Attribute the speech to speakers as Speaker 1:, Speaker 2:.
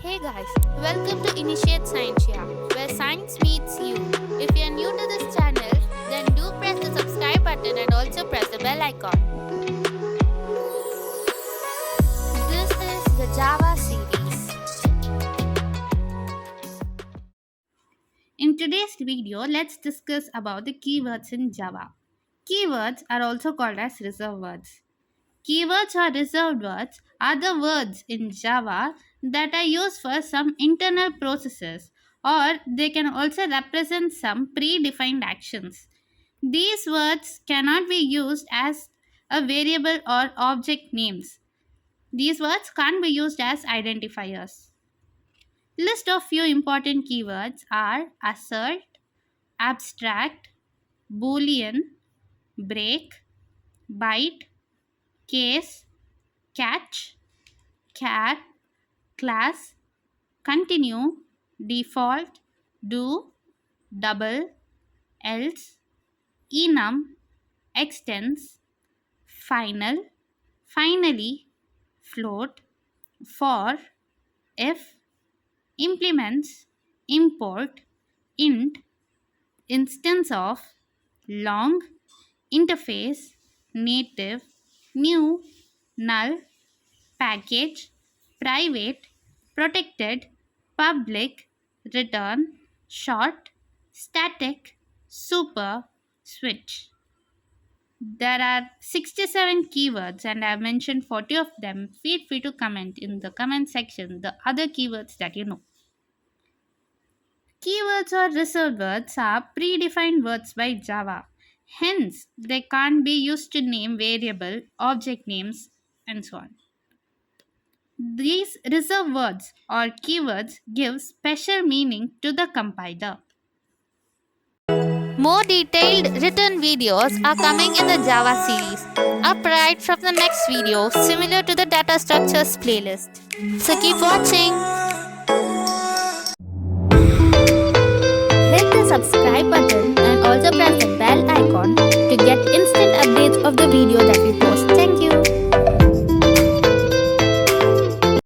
Speaker 1: Hey guys, welcome to Initiate Science, where science meets you. If you are new to this channel, then do press the subscribe button and also press the bell icon. This is the Java series. In today's video, let's discuss about the keywords in Java. Keywords are also called as reserved words. Keywords or reserved words are the words in Java that are used for some internal processes, or they can also represent some predefined actions. These words cannot be used as a variable or object names. These words can't be used as identifiers. List of few important keywords are assert, abstract, boolean, break, byte, case, catch, char, class, continue, default, do, double, else, enum, extends, final, finally, float, for, if, implements, import, int, instance of, long, interface, native, new, null, package, private, protected, public, return, short, static, super, switch. There are 67 keywords and I have mentioned 40 of them. Feel free to comment in the comment section the other keywords that you know. Keywords or reserved words are predefined words by Java. Hence, they can't be used to name variable, object names, and so on. These reserved words or keywords give special meaning to the compiler. More detailed written videos are coming in the Java series, upright from the next video similar to the data structures playlist. So keep watching. Hit the subscribe button and also press the